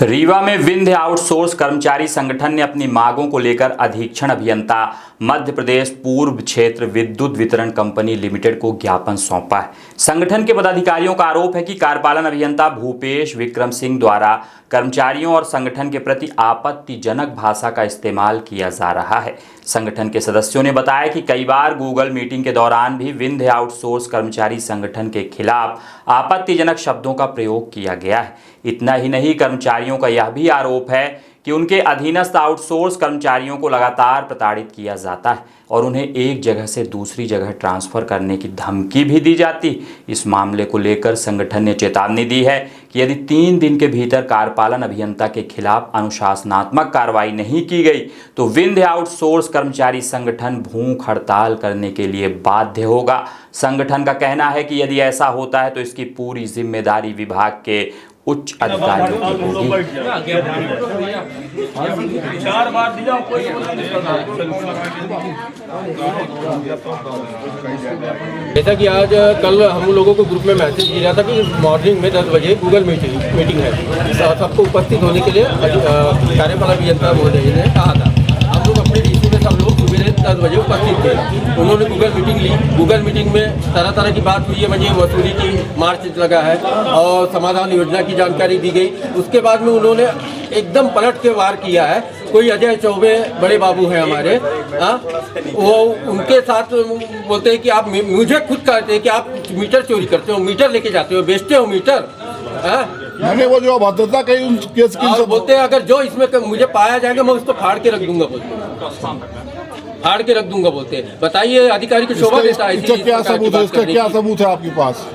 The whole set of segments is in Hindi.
रीवा में विंध्य आउटसोर्स कर्मचारी संगठन ने अपनी मांगों को लेकर अधीक्षण अभियंता मध्य प्रदेश पूर्व क्षेत्र विद्युत वितरण कंपनी लिमिटेड को ज्ञापन सौंपा है। संगठन के पदाधिकारियों का आरोप है कि कार्यपालन अभियंता भूपेश विक्रम सिंह द्वारा कर्मचारियों और संगठन के प्रति आपत्तिजनक भाषा का इस्तेमाल किया जा रहा है। संगठन के सदस्यों ने बताया कि कई बार गूगल मीटिंग के दौरान भी विंध्य आउटसोर्स कर्मचारी संगठन के खिलाफ आपत्तिजनक शब्दों का प्रयोग किया गया है। इतना ही नहीं, कर्मचारियों का यह भी आरोप है कि उनके अधीनस्थ आउटसोर्स कर्मचारियों को लगातार प्रताड़ित किया जाता है और उन्हें एक जगह से दूसरी जगह ट्रांसफर करने की धमकी भी दी जाती। इस मामले को लेकर संगठन ने चेतावनी दी है कि यदि 3 दिन के भीतर कार्यपालन अभियंता के खिलाफ अनुशासनात्मक कार्रवाई नहीं की गई तो विंध्य आउटसोर्स कर्मचारी संगठन भूख हड़ताल करने के लिए बाध्य होगा। संगठन का कहना है कि यदि ऐसा होता है तो इसकी पूरी जिम्मेदारी विभाग के उच्च अधिकारियों की होगी। जैसा कि आज कल हम लोगों को ग्रुप में मैसेज दिया था कि मॉर्निंग में 10 बजे गूगल मीटिंग है, सबको उपस्थित होने के लिए कार्यपालन अभियंता महोदय ने कहा था। हम लोग अपने डीसी में सब लोग सुबह 10 बजे उपस्थित थे। उन्होंने गूगल मीटिंग ली। गूगल मीटिंग में तरह तरह की बात हुई है, मुझे वसूली की मार्च लगा है और समाधान योजना की जानकारी दी गई। उसके बाद में उन्होंने एकदम पलट के वार किया है। कोई अजय चौबे बड़े बाबू हैं हमारे, वो उनके साथ बोलते हैं कि आप, मुझे खुद कहते हैं कि आप मीटर चोरी करते हो, मीटर लेके जाते हो, बेचते हो मीटर। मैंने वो जो अभद्रता कही उन केस की बोलते हैं अगर जो इसमें मुझे पाया जाएगा मैं उसको फाड़ के रख दूंगा, बोलते फाड़ के रख दूंगा बोलते हैं। बताइए, अधिकारी की शोभा देता है। इसका क्या सबूत है? इसका क्या सबूत है आपके पास?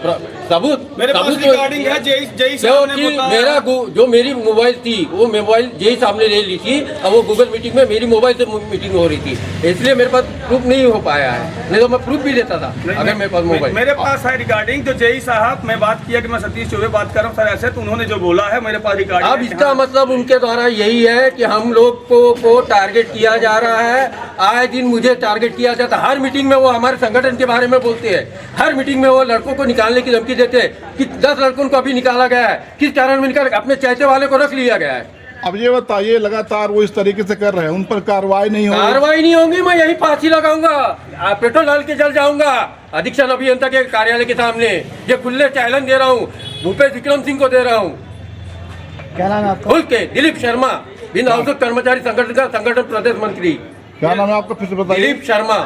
सबूत मेरे पास रिकॉर्डिंग है। मेरा जो मेरी मोबाइल थी वो मोबाइल जेई सामने ले ली थी और वो गूगल मीटिंग में मेरी मोबाइल से मीटिंग हो रही थी, इसलिए मेरे पास प्रूफ नहीं हो पाया है, नहीं तो मैं प्रूफ भी देता था अगर मेरे पास मोबाइल। मेरे पास है रिकॉर्डिंग। जो जेई साहब मैं बात किया कि मैं सतीश चौबे बात कर रहा हूँ सर ऐसे, तो उन्होंने जो बोला है मेरे पास रिकॉर्डिंग। अब इसका मतलब उनके द्वारा यही है कि हम लोग को टारगेट किया जा रहा है। आए दिन मुझे टारगेट किया जाता है। हर मीटिंग में वो हमारे संगठन के बारे में बोलते हैं। हर मीटिंग में वो लड़कों को निकालने की धमकी देते हैं कि 10 लड़कों को अभी निकाला गया है, किस कारण में निकाला, अपने चाहते वाले को रख लिया गया है। अब ये बताइए, लगातार वो इस तरीके से कर रहे हैं, उन पर कार्रवाई नहीं होगी? कार्रवाई नहीं होगी, मैं यही फांसी लगाऊंगा, पेट्रोल डाल के जल जाऊंगा अधीक्षण अभियंता के कार्यालय के सामने। ये खुले चैलेंज दे रहा हूँ, भूपेश विक्रम सिंह को दे रहा हूँ। क्या नाम है आपका? खुल के दिलीप शर्मा, विंध्य आउटसोर्स कर्मचारी संगठन का संगठन प्रदेश मंत्री। क्या नाम है आपका, फिर से बताइए? दिलीप शर्मा,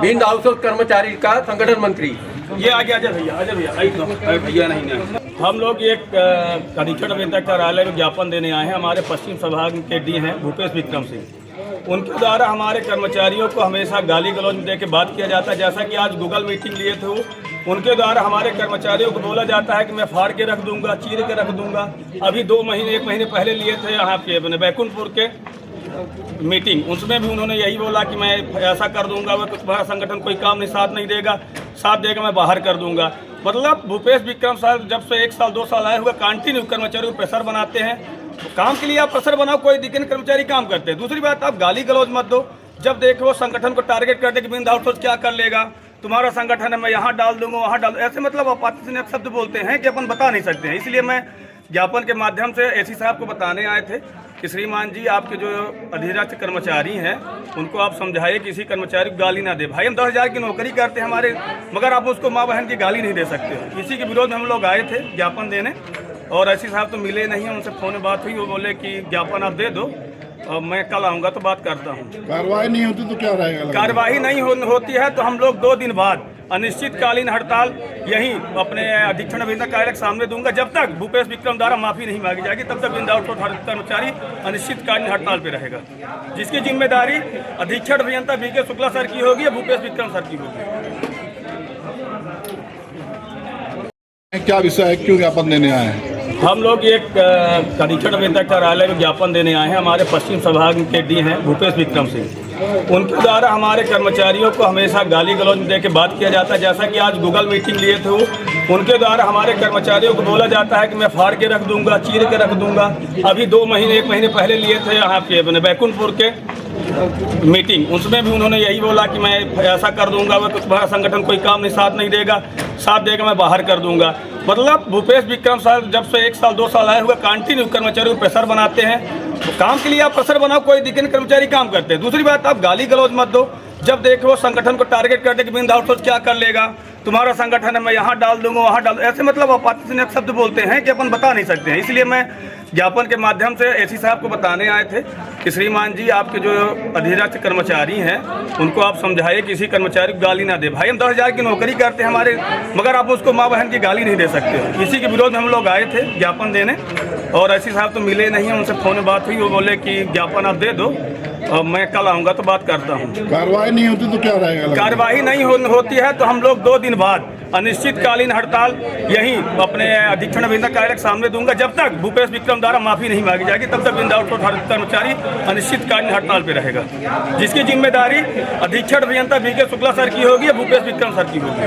विंध्य आउटसोर्स कर्मचारी का संगठन मंत्री। ये आगे आजा भैया नहीं। हम लोग एक अधीक्षण अभियंता कार्यालय में ज्ञापन देने आए हैं। हमारे पश्चिम संभाग के डी हैं भूपेश विक्रम सिंह। उनके द्वारा हमारे कर्मचारियों को हमेशा गाली गलौज दे के बात किया जाता है। जैसा कि आज गूगल मीटिंग लिए थे, उनके द्वारा हमारे कर्मचारियों को बोला जाता है कि मैं फाड़ के रख दूंगा, चीर के रख दूंगा। अभी 1 महीने पहले लिए थे यहाँ पे बैकुंठपुर के मीटिंग, उसमें भी उन्होंने यही बोला कि मैं ऐसा कर दूंगा, वह तुम्हारा संगठन कोई काम नहीं साथ नहीं देगा, साथ देगा मैं बाहर कर दूंगा। मतलब भूपेश विक्रम साहब जब से 1 साल 2 साल आए हुए कंटिन्यू कर्मचारियों को प्रेशर बनाते हैं। काम के लिए आप प्रेशर बनाओ, कोई दिक्कत नहीं, कर्मचारी काम करते हैं। दूसरी बात, आप गाली गलौज मत दो। जब देखो संगठन को टारगेट करते कि विंध्य आउटसोर्स क्या कर लेगा, तुम्हारा संगठन है, मैं यहाँ डाल दूंगा वहाँ डाल, ऐसे मतलब आपत्तिजनक शब्द बोलते हैं कि अपन बता नहीं सकते हैं। इसलिए मैं ज्ञापन के माध्यम से एसी साहब को बताने आए थे कि श्रीमान जी, आपके जो अधीनस्थ कर्मचारी हैं उनको आप समझाइए कि किसी कर्मचारी को गाली ना दे। भाई हम 10,000 की नौकरी करते हैं हमारे, मगर आप उसको माँ बहन की गाली नहीं दे सकते हो। इसी के विरोध में हम लोग आए थे ज्ञापन देने, और एसी साहब तो मिले नहीं हैं। उनसे फ़ोन में बात हुई, वो बोले कि ज्ञापन आप दे दो और मैं कल आऊँगा तो बात करता हूँ। कार्रवाई नहीं होती तो क्या रहेगा? कार्रवाई नहीं होती है तो हम लोग 2 दिन बाद अनिश्चितकालीन हड़ताल यहीं अपने अधीक्षण अभियंता कार्यालय के सामने दूंगा। जब तक भूपेश विक्रम द्वारा माफी नहीं मांगी जाएगी तब तक विंध्य आउटसोर्स कर्मचारी अनिश्चितकालीन हड़ताल पे रहेगा, जिसकी जिम्मेदारी अधीक्षण अभियंता बीके शुक्ला सर की होगी या भूपेश विक्रम सर की होगी। क्या विषय है, क्यों ज्ञापन देने आए हैं? हम लोग एक अधीक्षण अभियंता कार्यालय में ज्ञापन देने आए हैं। हमारे पश्चिम संभाग के डी हैं भूपेश विक्रम सिंह। उनके द्वारा हमारे कर्मचारियों को हमेशा गाली गलौज दे के बात किया जाता है। जैसा कि आज गूगल मीटिंग लिए थे, उनके द्वारा हमारे कर्मचारियों को बोला जाता है कि मैं फाड़ के रख दूंगा, चीर के रख दूंगा। अभी 1 महीने पहले लिए थे यहाँ पे बैकुंठपुर के मीटिंग, उसमें भी उन्होंने यही बोला कि मैं ऐसा कर दूंगा, वह तुम्हारा संगठन कोई काम नहीं साथ नहीं देगा, साथ देगा मैं बाहर कर दूंगा। मतलब भूपेश विक्रम साहब जब से 1 साल 2 साल आए हुए कंटिन्यू कर्मचारियों को प्रेशर बनाते हैं। तो काम के लिए आप प्रेशर बनाओ, कोई दिक्कत नहीं, कर्मचारी काम करते हैं। दूसरी बात, आप गाली गलौज मत दो। जब देखो संगठन को टारगेट करते कि बिंद आउटसोर्स क्या कर लेगा, तुम्हारा संगठन है, मैं यहाँ डाल दूंगा वहाँ डाल, ऐसे मतलब अपात्रजनक शब्द बोलते हैं कि अपन बता नहीं सकते हैं। इसलिए मैं ज्ञापन के माध्यम से एसी साहब को बताने आए थे कि श्रीमान जी, आपके जो अधिरक्त कर्मचारी हैं उनको आप समझाइए कि किसी कर्मचारी को गाली ना दे। भाई हम 10,000 की नौकरी करते हैं हमारे, मगर आप उसको माँ बहन की गाली नहीं दे सकते। इसी के विरोध में हम लोग आए थे ज्ञापन देने, और एसी साहब तो मिले नहीं हैं, उनसे फ़ोन में बात हुई, वो बोले कि ज्ञापन आप दे दो और मैं कल आऊँगा तो बात करता हूँ। कार्रवाई नहीं होती तो क्या रहेगा? कार्रवाई नहीं होती है तो हम लोग 2 दिन बाद अनिश्चितकालीन हड़ताल यहीं अपने अधीक्षण अभियंता कार्यालय के सामने दूंगा। जब तक भूपेश विक्रम द्वारा माफी नहीं मांगी जाएगी तब तक बिंद आउटसोर्स कर्मचारी अनिश्चितकालीन हड़ताल पे रहेगा, जिसकी जिम्मेदारी अधीक्षण अभियंता वीके शुक्ला सर की होगी या भूपेश विक्रम सर की होगी।